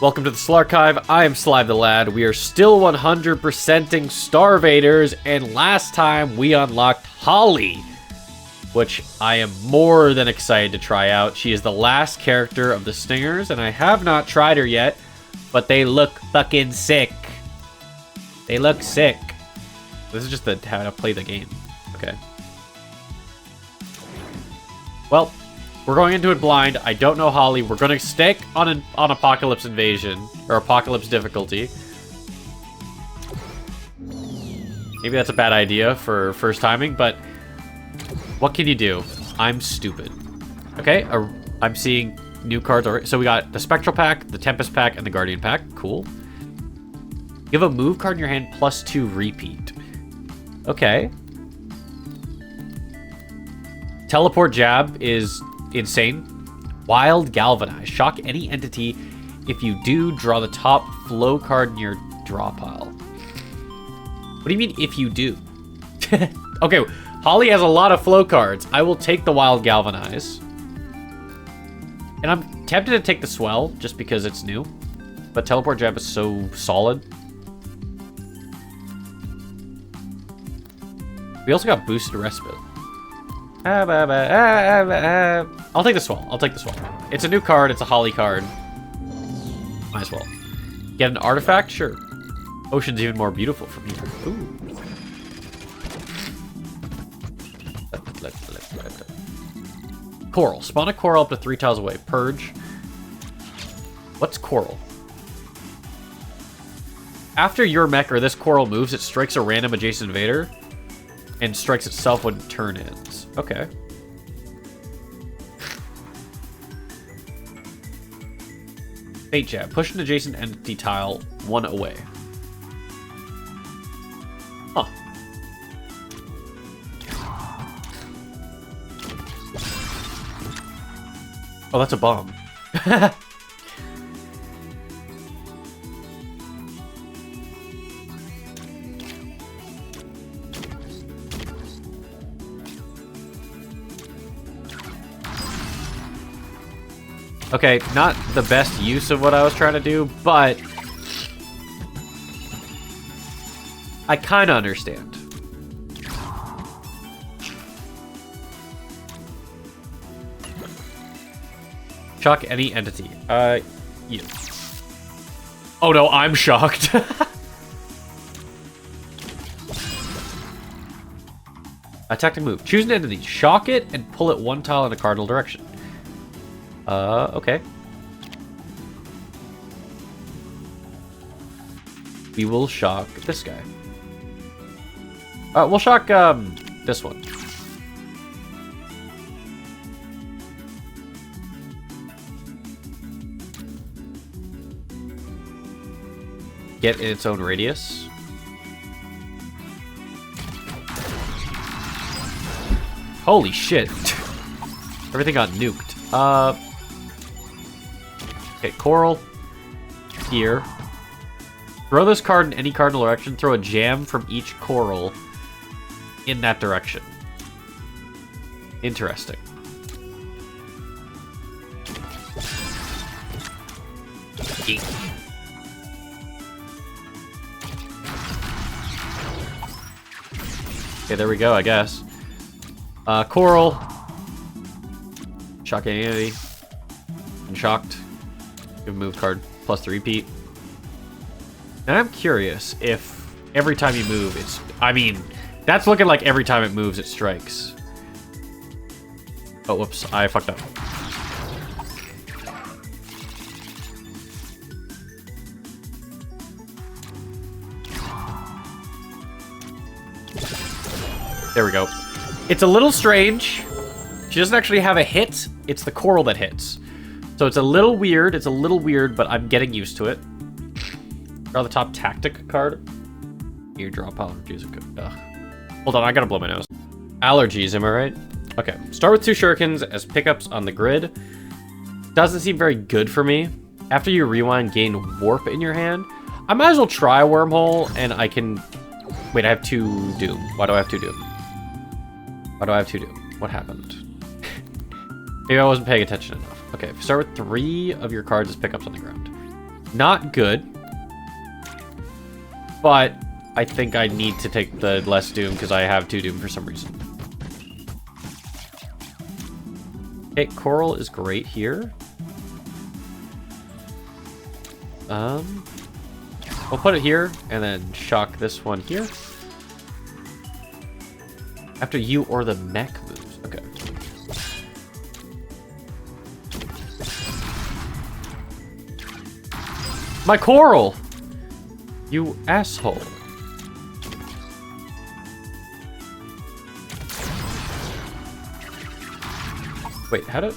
Welcome to the Slarchive. I am SliveTheLad. We are still 100%ing Starvaders, and last time we unlocked Holly, which I am more than excited to try out. She is the last character of the Stingers, and I have not tried her yet, but they look fucking sick. They look sick. This is just how to play the game. Okay. Well, we're going into it blind. I don't know Holly. We're going to stick on Apocalypse Invasion, or Apocalypse difficulty. Maybe that's a bad idea for first timing, but what can you do? I'm stupid. Okay, I'm seeing new cards already. So we got the Spectral Pack, the Tempest Pack, and the Guardian Pack. Cool. You have a move card in your hand +2 repeat. Okay. Teleport Jab is insane. Wild Galvanize. Shock any entity. If you do, draw the top flow card in your draw pile. What do you mean, if you do? Okay, Holly has a lot of flow cards. I will take the Wild Galvanize. And I'm tempted to take the Swell, just because it's new. But Teleport Jab is so solid. We also got Boosted Respite. I'll take the Swell. I'll take the Swell. It's a new card. It's a Holly card. Might as well. Get an artifact? Sure. Ocean's even more beautiful from here. Ooh. Coral. Spawn a coral up to 3 tiles away. Purge. What's coral? After your mech or this coral moves, it strikes a random adjacent invader and strikes itself when turn ends. Okay. Fate Jab. Push an adjacent entity tile 1 away. Huh. Oh, that's a bomb. Okay, not the best use of what I was trying to do, but I kind of understand. Shock any entity. You. Oh no, I'm shocked. Attack and move. Choose an entity, shock it, and pull it 1 tile in a cardinal direction. Okay. We will shock this guy. We'll shock, this one. Get in its own radius. Holy shit. Everything got nuked. Okay, coral. Here. Throw this card in any cardinal direction. Throw a jam from each coral in that direction. Interesting. Eek. Okay, there we go, I guess. Coral. Shock any entity. And shocked. Give a move card +3 repeat. And I'm curious if every time you move, it's... I mean, that's looking like every time it moves, it strikes. Oh, whoops. I fucked up. There we go. It's a little strange. She doesn't actually have a hit. It's the coral that hits. So it's a little weird. It's a little weird, but I'm getting used to it. Draw the top tactic card. You draw a pile of juice. Ugh. Hold on, I gotta blow my nose. Allergies, am I right? Okay. Start with 2 shurikens as pickups on the grid. Doesn't seem very good for me. After you rewind, gain warp in your hand. I might as well try a wormhole, and I can... Wait, I have 2 doom. Why do I have 2 doom? Why do I have 2 doom? What happened? Maybe I wasn't paying attention enough. Okay, start with 3 of your cards as pickups on the ground. Not good. But I think I need to take the less Doom because I have 2 Doom for some reason. Okay, Coral is great here. We'll put it here and then shock this one here. After you or the mech moves. Okay. My Coral! You asshole. Wait, how did...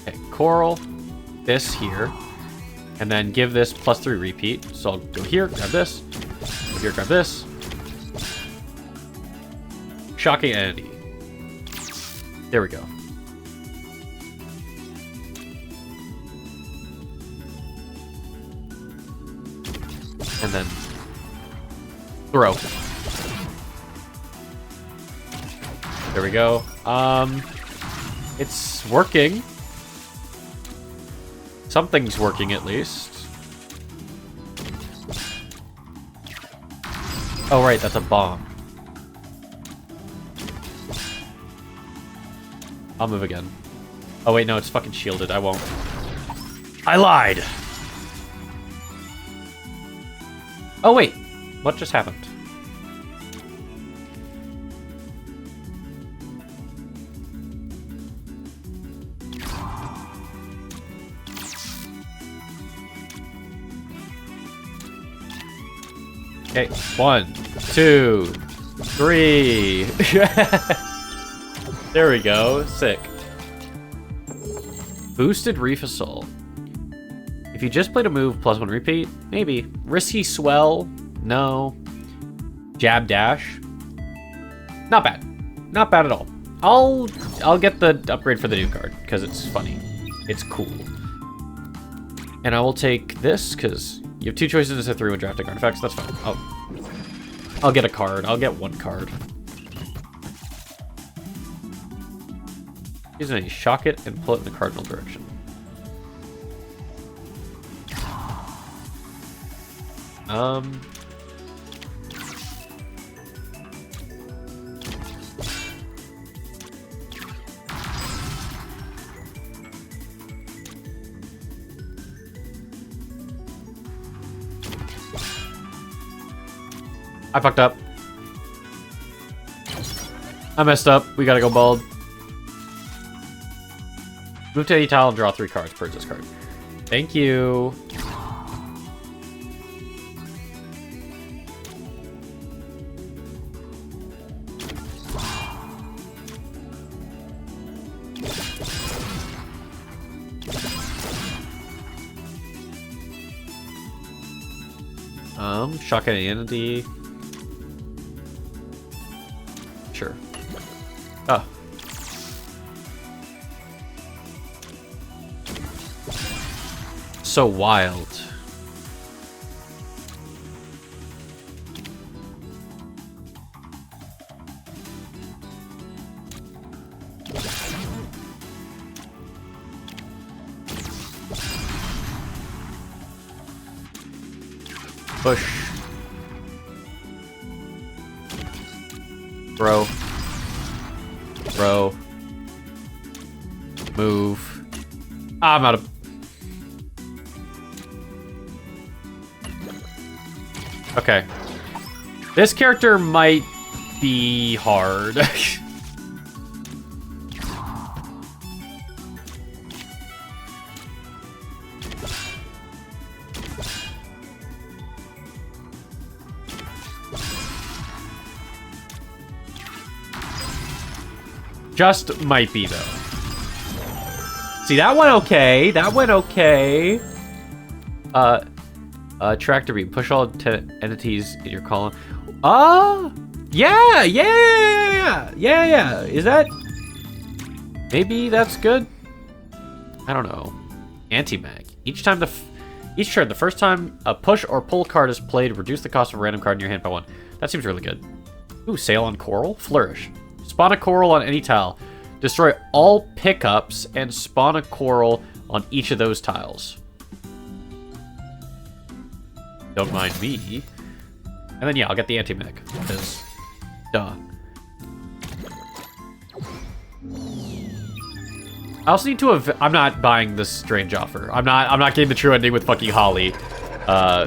Okay, Coral, this here, and then give this +3 repeat. So I'll go here, grab this, go here, grab this. Shocking entity. There we go. And then throw. There we go. It's working. Something's working at least. Oh right, that's a bomb. I'll move again. Oh wait, no, it's fucking shielded. I won't. I lied! Oh wait, what just happened? Okay, 1, 2, 3. There we go, sick. Boosted Reef Assault. If you just played a move +1 repeat, maybe. Risky Swell, no. Jab Dash, not bad. Not bad at all. I'll get the upgrade for the new card, because it's funny. It's cool. And I will take this, because you have 2 choices instead of 3 when drafting artifacts. That's fine. I'll get a card. I'll get 1 card. He's gonna shock it and pull it in the cardinal direction. I fucked up. I messed up. We gotta go bald. Move to any tile and draw 3 cards. Purge this card. Thank you. Shock an entity. Sure. Oh. So wild. Push. Throw. Throw. Move. Ah, I'm out of... Okay. This character might be hard. Just might be, though. See, that went okay. That went okay. Tractor beam. Push all entities in your column. Yeah. Is that... Maybe that's good? I don't know. Anti-mag. Each turn, the first time a push or pull card is played, reduce the cost of a random card in your hand by 1. That seems really good. Ooh, Sail on Coral. Flourish. Spawn a Coral on any tile. Destroy all pickups and spawn a coral on each of those tiles. Don't mind me. And then, yeah, I'll get the anti-mech. Because, duh. I also need to I'm not buying this strange offer. I'm not getting the true ending with fucking Holly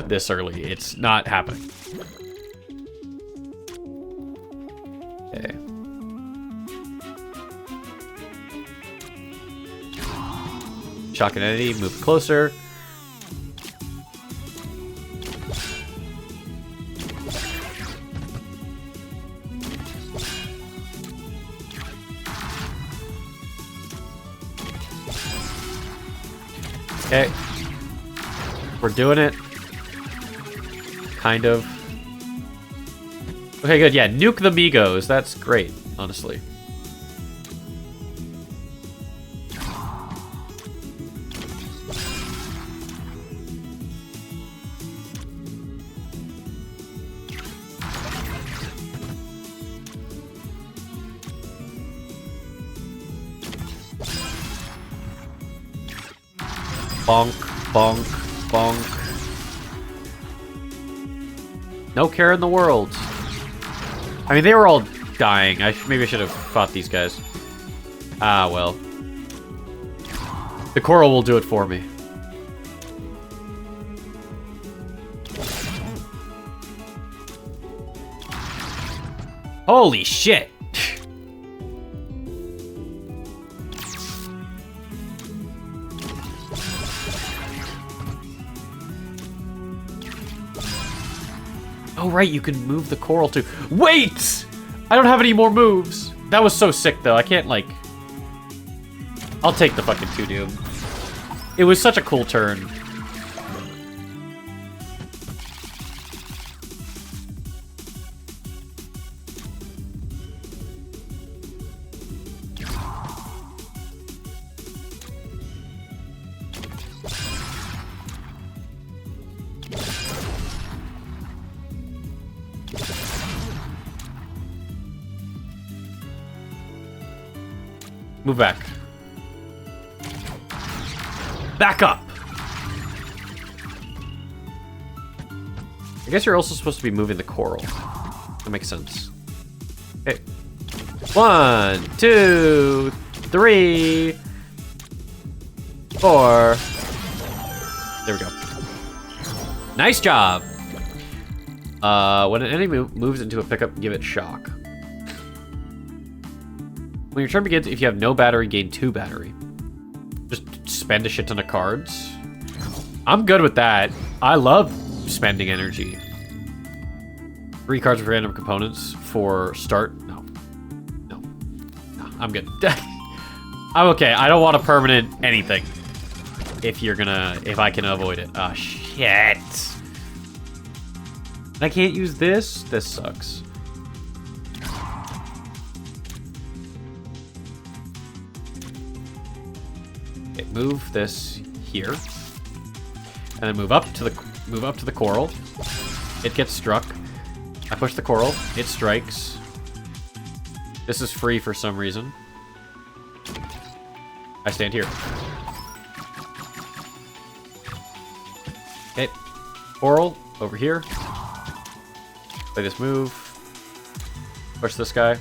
this early. It's not happening. Okay. Shock an entity, move closer. Okay. We're doing it. Kind of. Okay, good. Yeah, nuke the Migos. That's great, honestly. Bonk, bonk, bonk. No care in the world. I mean, they were all dying. Maybe I should have fought these guys. Ah, well. The coral will do it for me. Holy shit! Oh, right, you can move the coral too. Wait! I don't have any more moves. That was so sick, though. I can't, like... I'll take the fucking 2 Doom. It was such a cool turn. Move back. Back up! I guess you're also supposed to be moving the coral. That makes sense. Okay. 1, 2, 3, 4. There we go. Nice job! When an enemy moves into a pickup, give it shock. When your turn begins, if you have no battery, gain 2 battery. Just spend a shit ton of cards. I'm good with that. I love spending energy. 3 cards with random components for start. No, I'm good. I'm okay. I don't want a permanent anything. If I can avoid it. Oh, shit. I can't use this? This sucks. Move this here, and then move up to the coral. It gets struck. I push the coral. It strikes. This is free for some reason. I stand here. Okay, coral over here. Play this move. Push this guy.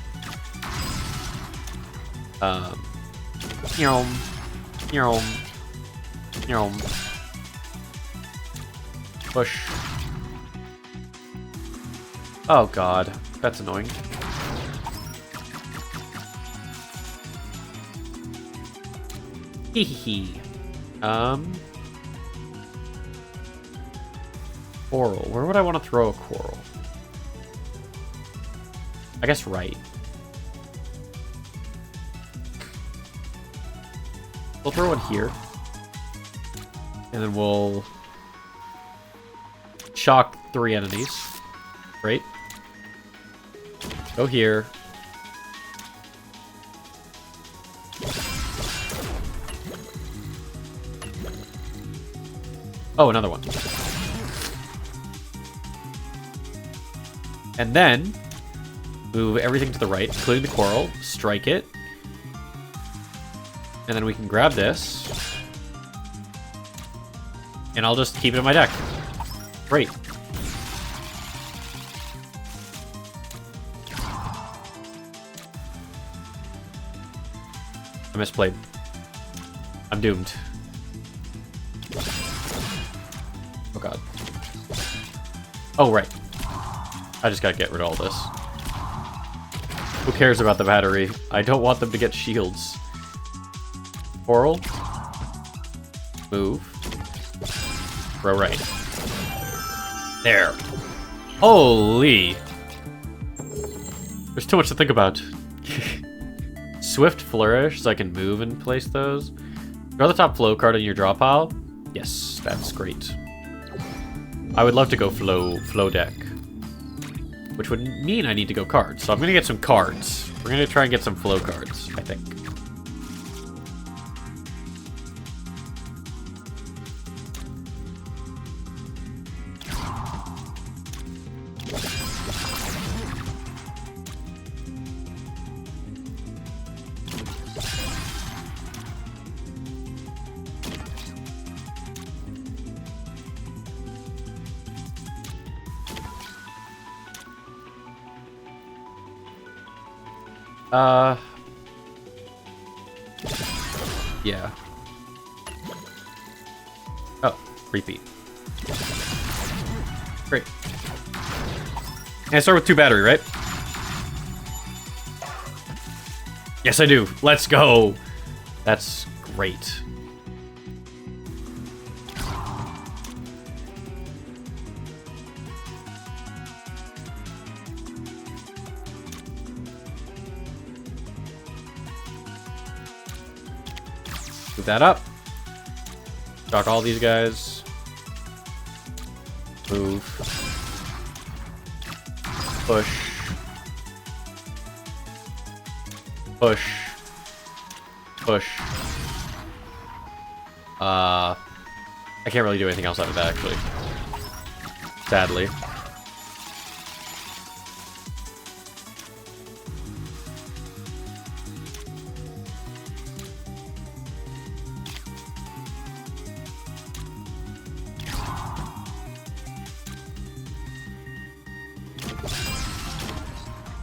Yum. Yum. Yum. Push. Oh god, that's annoying. Hee hee hee. Coral. Where would I want to throw a coral? I guess right. We'll throw one here. And then we'll shock 3 enemies. Great. Go here. Oh, another one. And then move everything to the right, including the coral. Strike it. And then we can grab this. And I'll just keep it in my deck. Great. I misplayed. I'm doomed. Oh god. Oh, right. I just gotta get rid of all this. Who cares about the battery? I don't want them to get shields. Coral. Move. Throw right. There. Holy. There's too much to think about. Swift Flourish, so I can move and place those. Draw the top flow card in your draw pile. Yes, that's great. I would love to go flow deck. Which would mean I need to go cards. So I'm gonna get some cards. We're gonna try and get some flow cards, I think. Yeah. Oh, repeat. Great. And I start with 2 battery, right? Yes, I do. Let's go. That's great. Move that up. Shock all these guys. Move. Push. Push. Push. I can't really do anything else out of that, actually. Sadly.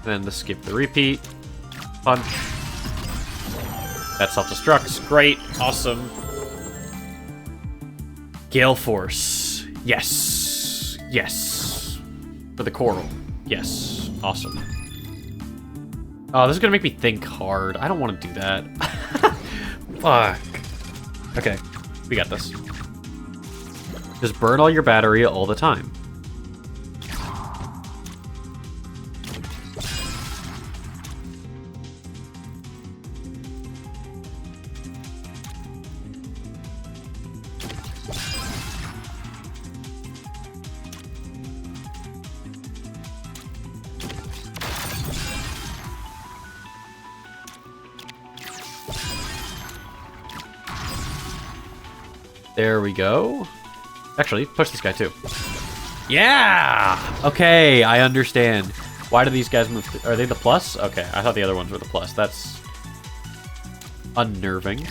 Then the skip the repeat. Punch. That self-destructs. Great. Awesome. Gale Force. Yes. Yes. For the coral. Yes. Awesome. Oh, this is gonna make me think hard. I don't want to do that. Fuck. Okay. We got this. Just burn all your battery all the time. There we go. Actually, push this guy too. Yeah! Okay, I understand. Why do these guys move? Are they the plus? Okay, I thought the other ones were the plus. That's unnerving.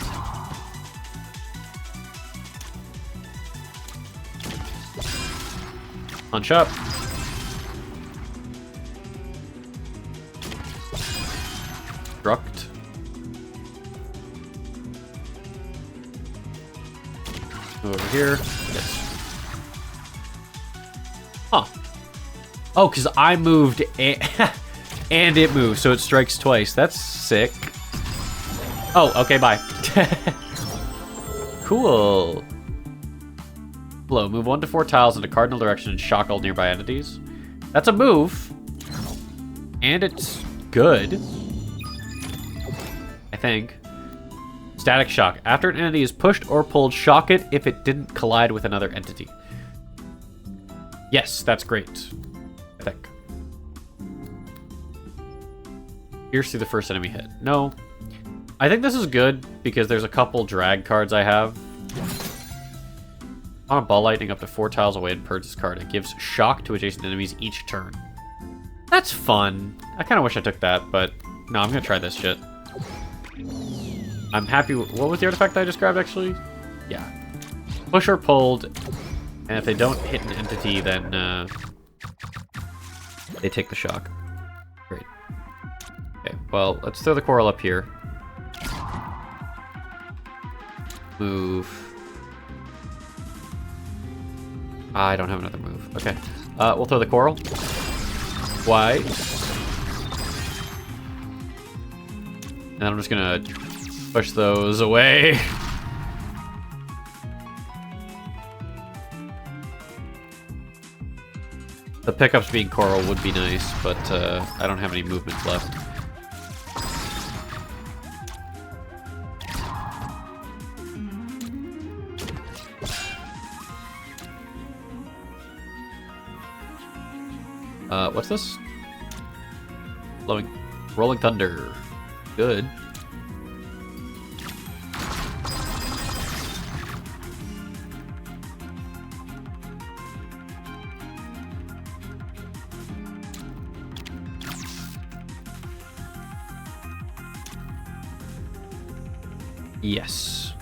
Punch up. Struct. Move over here. Yes. Huh. Oh, because I moved and it moved, so it strikes twice. That's sick. Oh, okay, bye. Cool. Flow. Move 1 to 4 tiles in a cardinal direction and shock all nearby entities. That's a move. And it's good. I think. Static shock. After an entity is pushed or pulled, shock it if it didn't collide with another entity. Yes, that's great. I think. Pierce through the first enemy hit. No. I think this is good because there's a couple drag cards I have. On a ball lightning up to 4 tiles away and purge this card. It gives shock to adjacent enemies each turn. That's fun. I kind of wish I took that, but no, I'm going to try this shit. I'm happy with... What was the artifact I just grabbed, actually? Yeah. Push or pulled, and if they don't hit an entity, then they take the shock. Great. Okay, well, let's throw the coral up here. Move. I don't have another move. Okay. We'll throw the coral. Twice. And I'm just gonna push those away. The pickups being coral would be nice, but I don't have any movements left. What's this? Rolling Thunder. Good. Yes.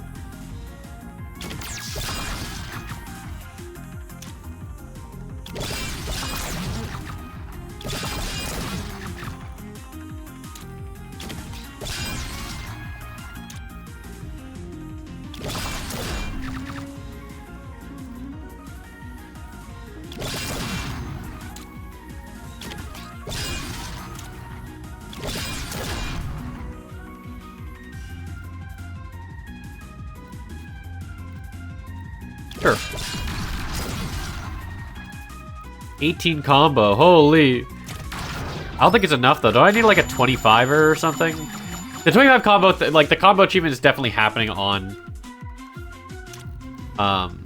Sure. 18 combo, holy. I don't think it's enough though. Do I need like a 25er or something? The 25 combo, like the combo achievement is definitely happening on on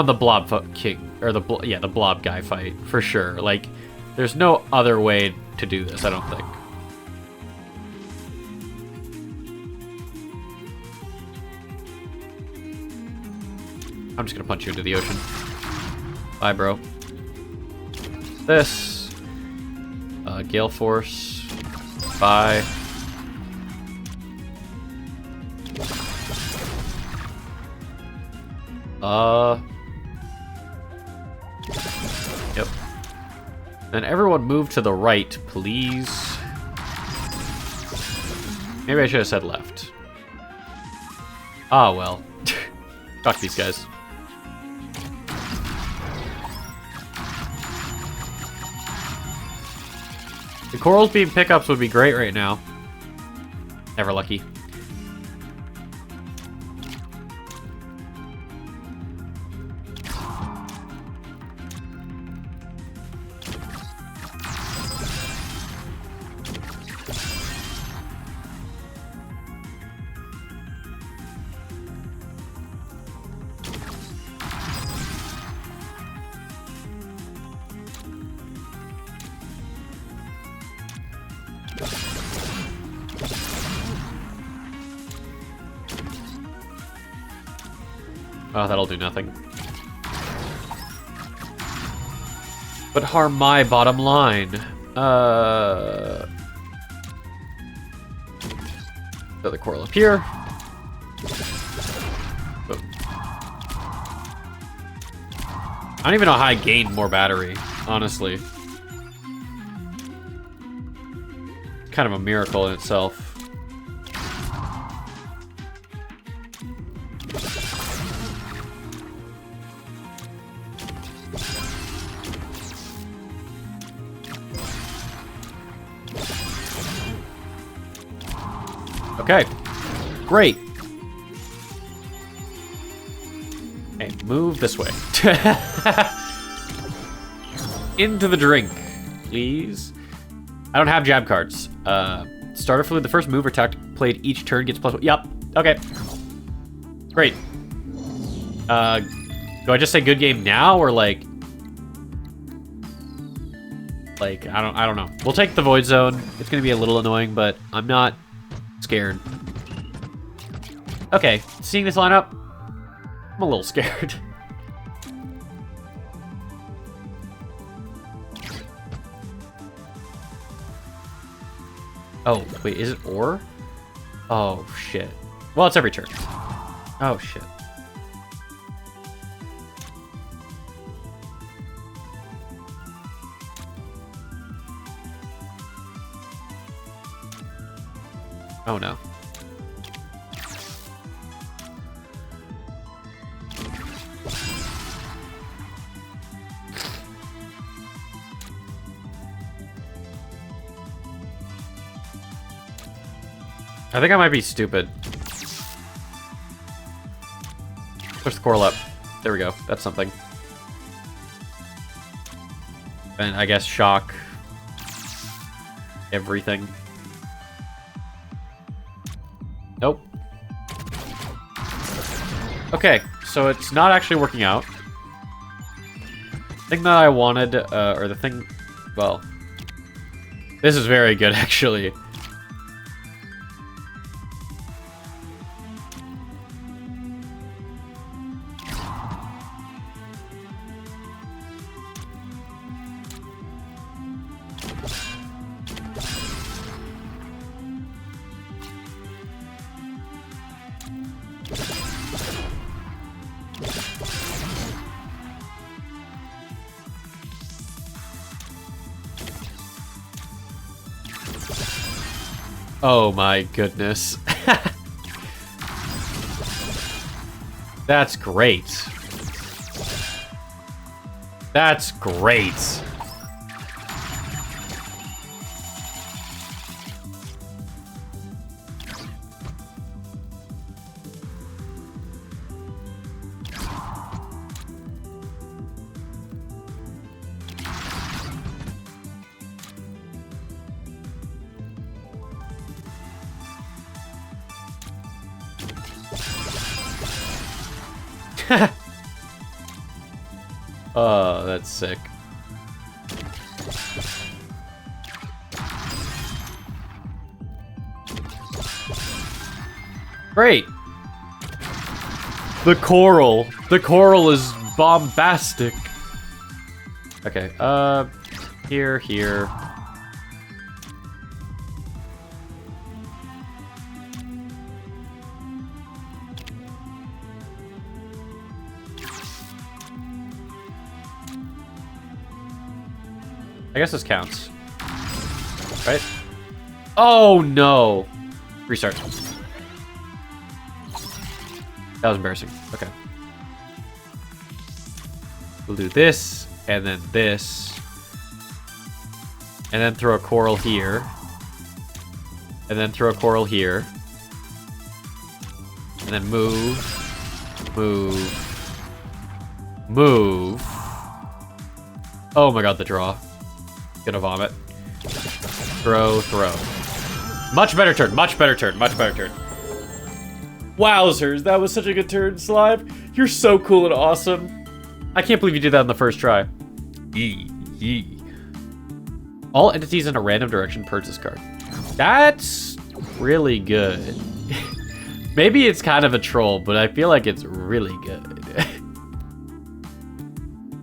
the blob king, or the blob guy fight for sure. Like, there's no other way to do this, I don't think. I'm just gonna punch you into the ocean. Bye, bro. This. Gale Force. Bye. Yep. Then everyone move to the right, please. Maybe I should have said left. Ah, well. Fuck these guys. The corals being pickups would be great right now. Never lucky. Oh, that'll do nothing. But harm my bottom line. Throw the coral up here. Boom. I don't even know how I gained more battery, honestly. Kind of a miracle in itself. Okay, great. Okay, move this way. Into the drink, please. I don't have jab cards. Starter fluid, the first move or tactic played each turn gets +1. Yep, okay. Great. Do I just say good game now, or like, I don't know. We'll take the Void Zone. It's gonna be a little annoying, but I'm not scared. Okay, seeing this lineup, I'm a little scared. Oh, wait, is it ore? Oh, shit. Well, it's every turn. Oh, shit. Oh, no. I think I might be stupid. Push the coral up. There we go. That's something. And I guess shock everything. Nope. Okay, so it's not actually working out. The thing that I wanted, or the thing... Well, this is very good, actually. Oh my goodness. That's great. That's great. Oh, that's sick. Great. The coral. The coral is bombastic. Okay, here. I guess this counts. Right? Oh, no. Restart. That was embarrassing. Okay. We'll do this, and then this. And then throw a coral here. And then throw a coral here. And then move. Oh my god, the draw. Gonna vomit. Throw. Much better turn. Wowzers, that was such a good turn, Slive. You're so cool and awesome. I can't believe you did that in the first try. Yee. All entities in a random direction purge this card. That's really good. Maybe it's kind of a troll, but I feel like it's really good.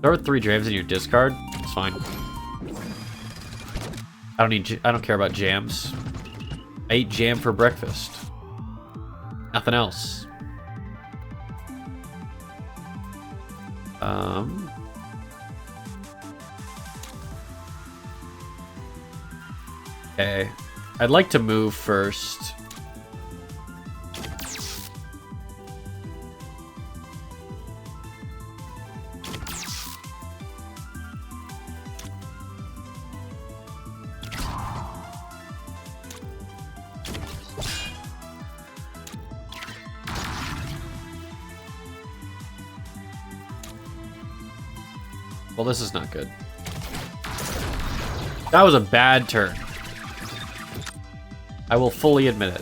Throw 3 jams in your discard. It's fine. I don't care about jams. I ate jam for breakfast. Nothing else. Okay. I'd like to move first. Well, this is not good. That was a bad turn. I will fully admit it.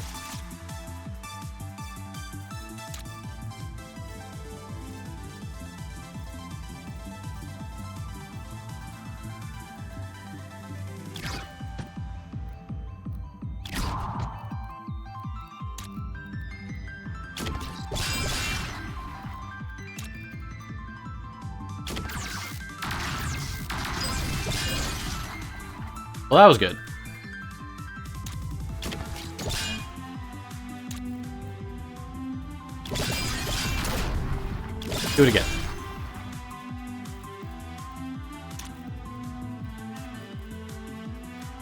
Well, that was good. Do it again.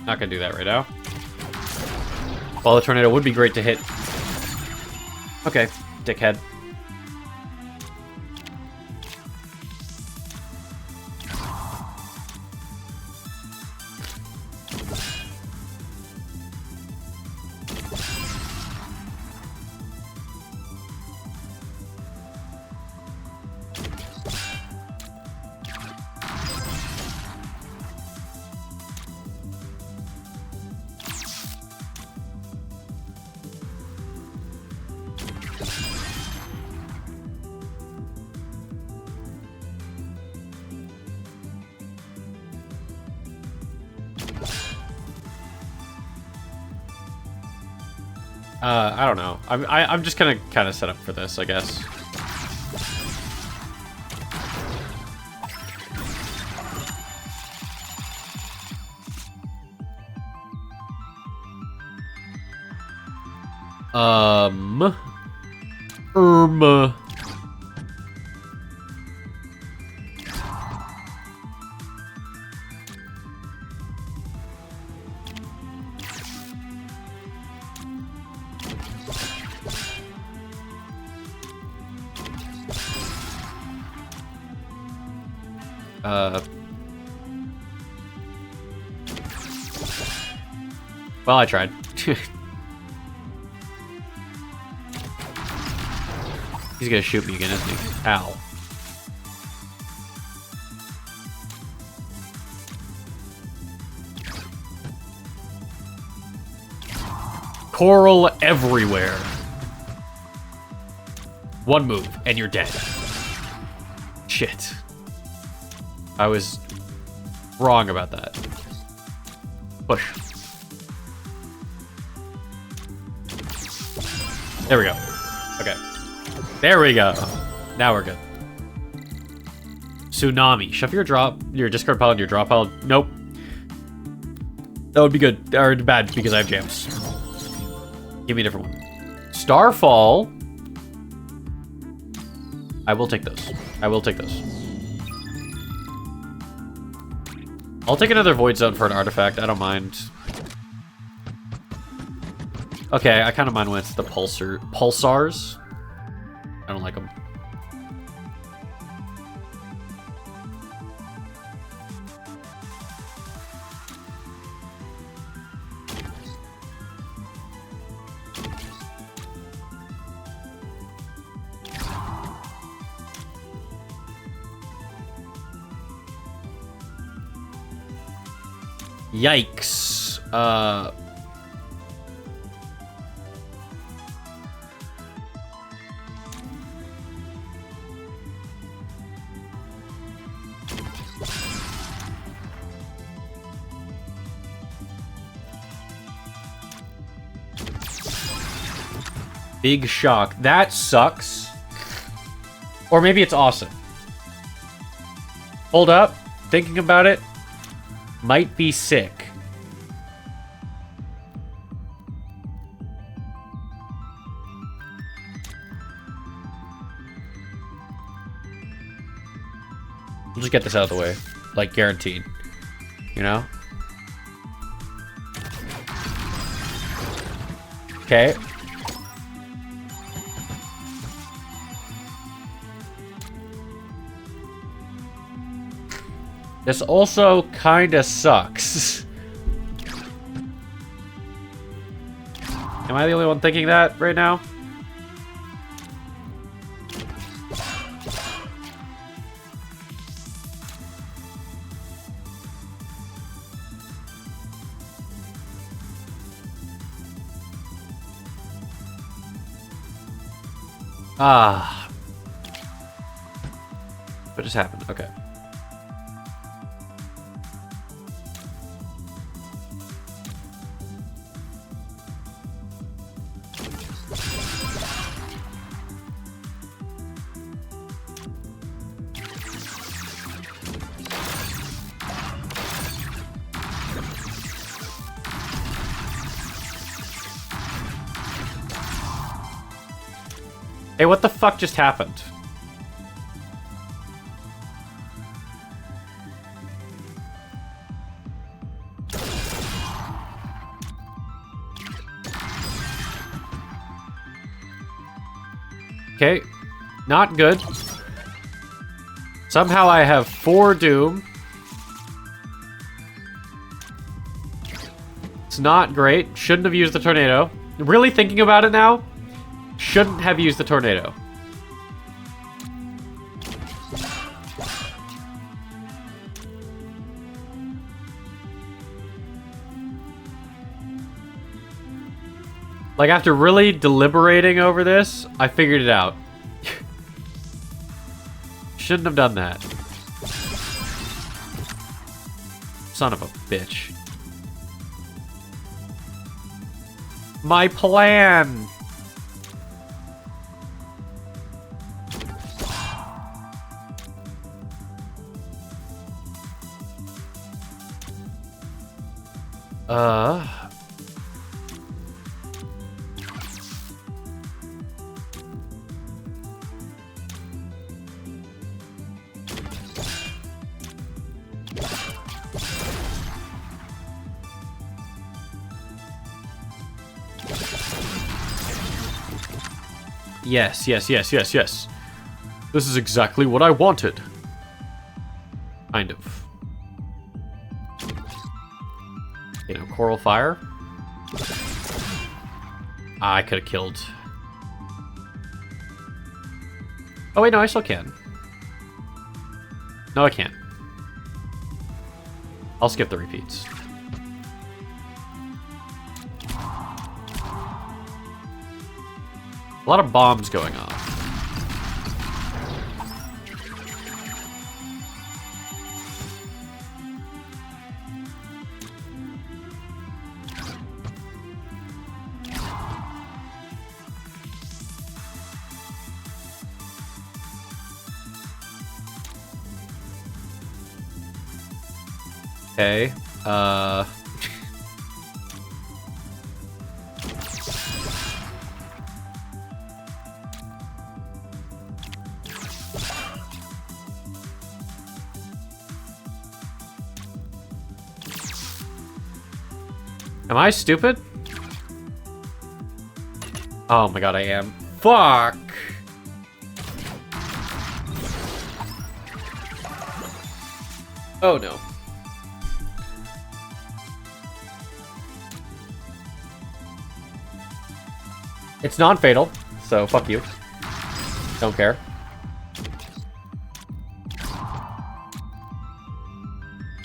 Not gonna do that right now. While the tornado would be great to hit. Okay, dickhead. I don't know. I'm just gonna kind of set up for this, I guess. Well, I tried. He's gonna shoot me again, isn't he? Ow. Coral everywhere. One move, and you're dead. Shit. I was wrong about that. Push. There we go. Okay. There we go. Now we're good. Tsunami. Shove your discard pile into your draw pile. Nope. That would be good. Or bad, because I have jams. Give me a different one. Starfall. I will take those. I will take those. I'll take another Void Zone for an artifact. I don't mind. Okay, I kind of mind when it's the pulsars. I don't like them. Yikes. Big shock. That sucks. Or maybe it's awesome. Hold up. Thinking about it. Might be sick. We'll just get this out of the way. Like, guaranteed. You know? Okay. This also kinda sucks. Am I the only one thinking that right now? Ah. What just happened? Okay. Hey, what the fuck just happened? Okay. Not good. Somehow I have 4 Doom. It's not great. Shouldn't have used the tornado. Really thinking about it now, shouldn't have used the tornado. Like, after really deliberating over this, I figured it out. Shouldn't have done that. Son of a bitch. My plan! Yes, yes, yes, yes, yes. This is exactly what I wanted. Kind of. You know, Coral Fire. I could have killed. Oh wait, no, I still can. No, I can't. I'll skip the repeats. A lot of bombs going off. Okay, am I stupid? Oh my god, I am. Fuck! Oh no. It's non-fatal, so fuck you. Don't care.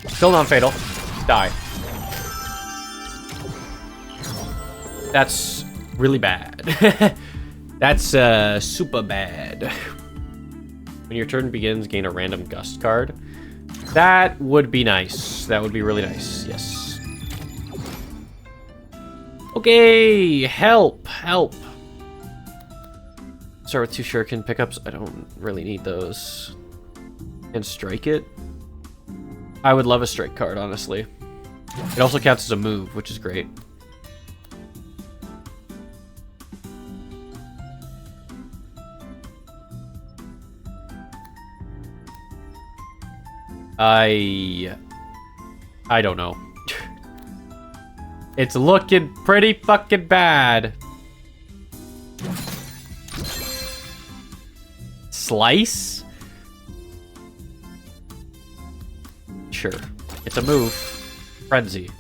Still non-fatal. Die. That's really bad. That's super bad. When your turn begins, gain a random gust card. That would be nice. That would be really nice. Yes. Okay, help, help. Start with 2 shuriken pickups. I don't really need those. And strike it. I would love a strike card, honestly. It also counts as a move, which is great. I don't know. It's looking pretty fucking bad. Slice? Sure. It's a move. Frenzy.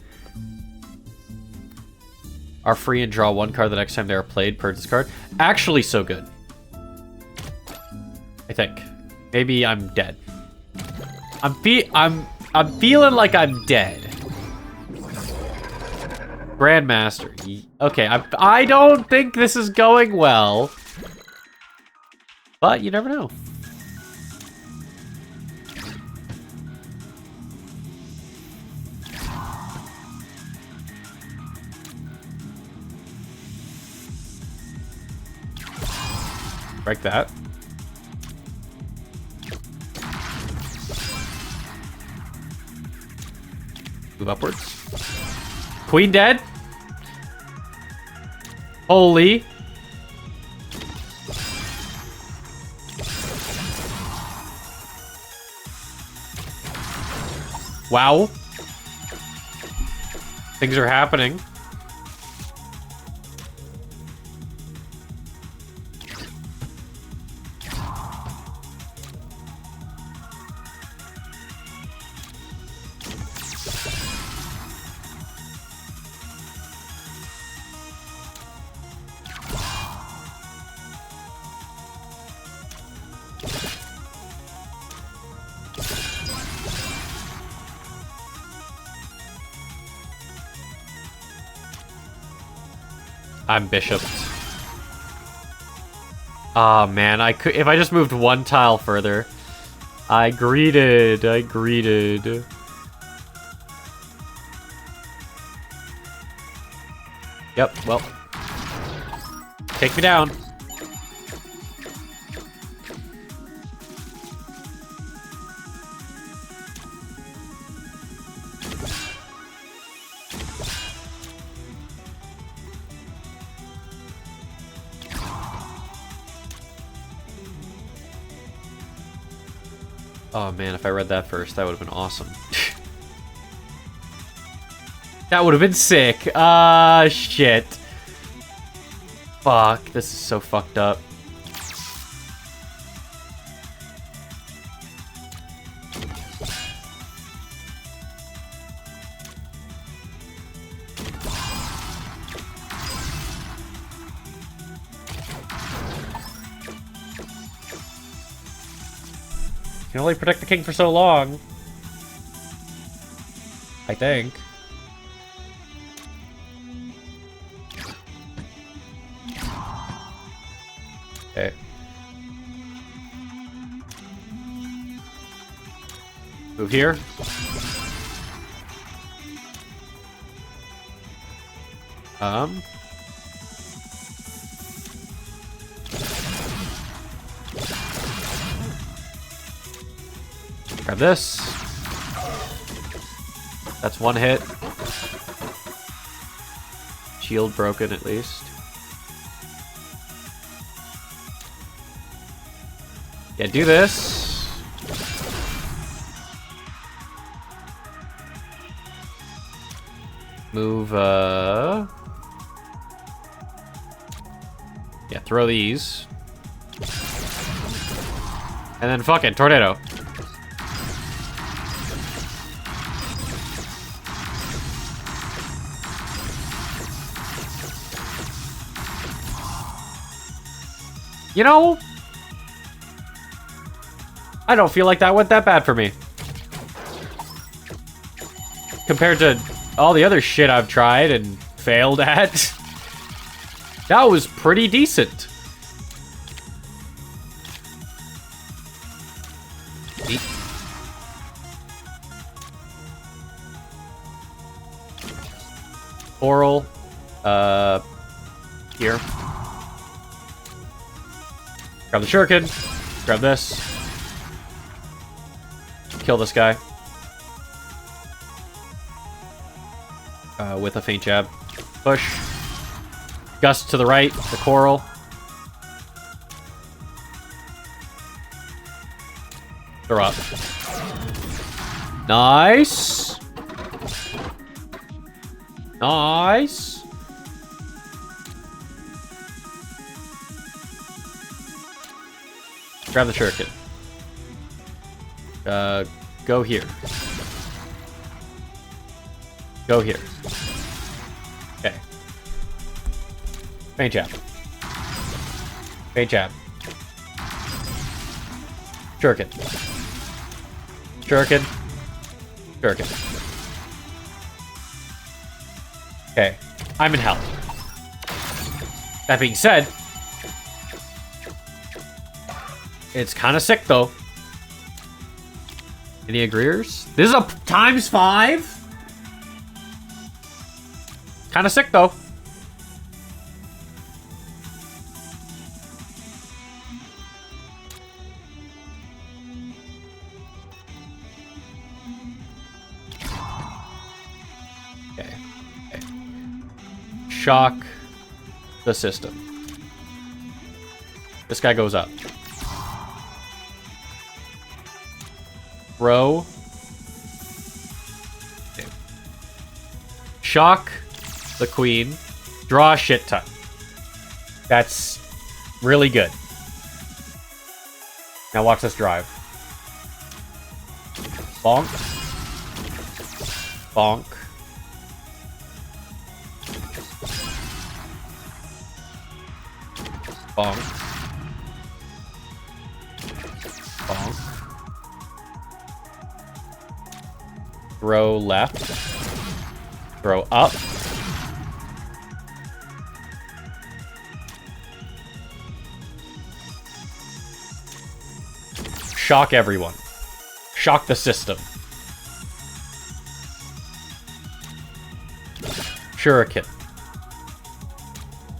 Are free and draw 1 card the next time they are played per discard. Actually so good. I think. Maybe I'm dead. I'm feeling like I'm dead. Grandmaster. Okay, I don't think this is going well. But you never know. Break that. Move upwards. Queen dead. Holy. Wow. Things are happening. I'm bishoped. Oh man, I could if I just moved one tile further. I greeted. Yep, well. Take me down. Oh man, if I read that first, that would have been awesome. That would have been sick. Ah, shit. Fuck, this is so fucked up. You can only protect the king for so long. I think. Okay. Move here. Grab this. That's one hit. Shield broken at least. Yeah, do this. Move, yeah, throw these. And then fucking tornado. You know, I don't feel like that went that bad for me. Compared to all the other shit I've tried and failed at. That was pretty decent. Eat. Oral. Here. Grab the shuriken. Grab this. Kill this guy. With a feint jab. Push. Gust to the right. The coral. They're up. Nice. Nice. Grab the shuriken. Go here. Go here. Okay. Feint jab. Feint jab. Shuriken. Shuriken. Shuriken. Okay. I'm in hell. That being said, it's kind of sick, though. Any agreeers? This is a ×5? Kind of sick, though. Okay. Okay. Shock the system. This guy goes up. Throw. Okay. Shock the queen. Draw a shit ton. That's really good. Now watch this drive. Bonk. Bonk. Bonk. Bonk. Throw left. Throw up. Shock everyone. Shock the system. Shuriken.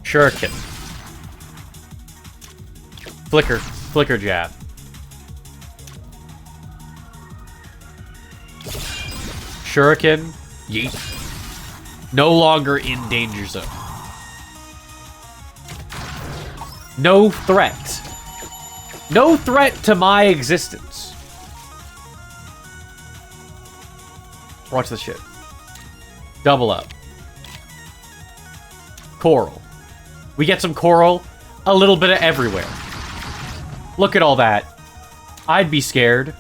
Shuriken. Flicker. Flicker jab. Shuriken. Yeet. No longer in danger zone. No threat. No threat to my existence. Watch this shit. Double up. Coral. We get some coral. A little bit of everywhere. Look at all that. I'd be scared.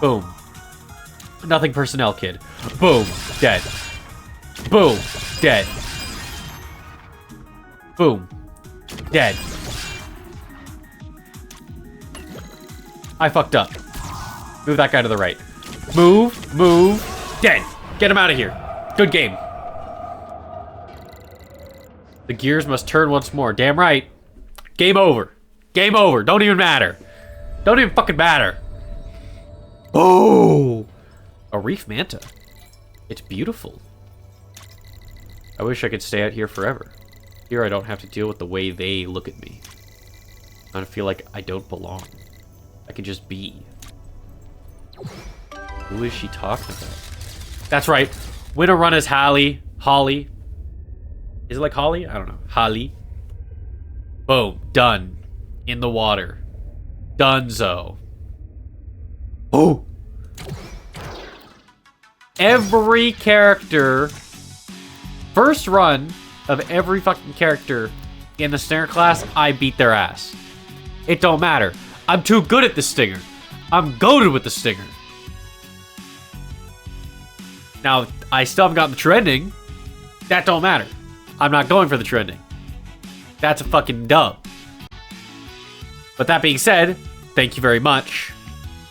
Boom. Nothing personnel, kid. Boom. Dead. Boom. Dead. Boom. Dead. I fucked up. Move that guy to the right. Move. Move. Dead. Get him out of here. Good game. The gears must turn once more. Damn right. Game over. Game over. Don't even matter. Don't even fucking matter. Oh! A reef manta. It's beautiful. I wish I could stay out here forever. Here I don't have to deal with the way they look at me. I don't feel like I don't belong. I can just be. Who is she talking about? That's right. Win a run as Holly. Holly. Is it like Holly? I don't know. Holly. Boom. Done. In the water. Dunzo. Oh! Every character... First run of every fucking character in the Stinger class, I beat their ass. It don't matter. I'm too good at the Stinger. I'm goated with the Stinger. Now, I still haven't gotten the true ending. That don't matter. I'm not going for the true ending. That's a fucking dub. But that being said, thank you very much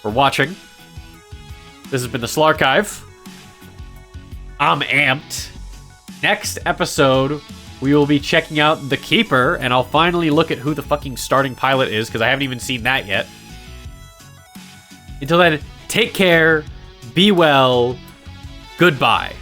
for watching. This has been the Slarchive. I'm amped. Next episode, we will be checking out the Keeper, and I'll finally look at who the fucking starting pilot is, because I haven't even seen that yet. Until then, take care, be well, goodbye.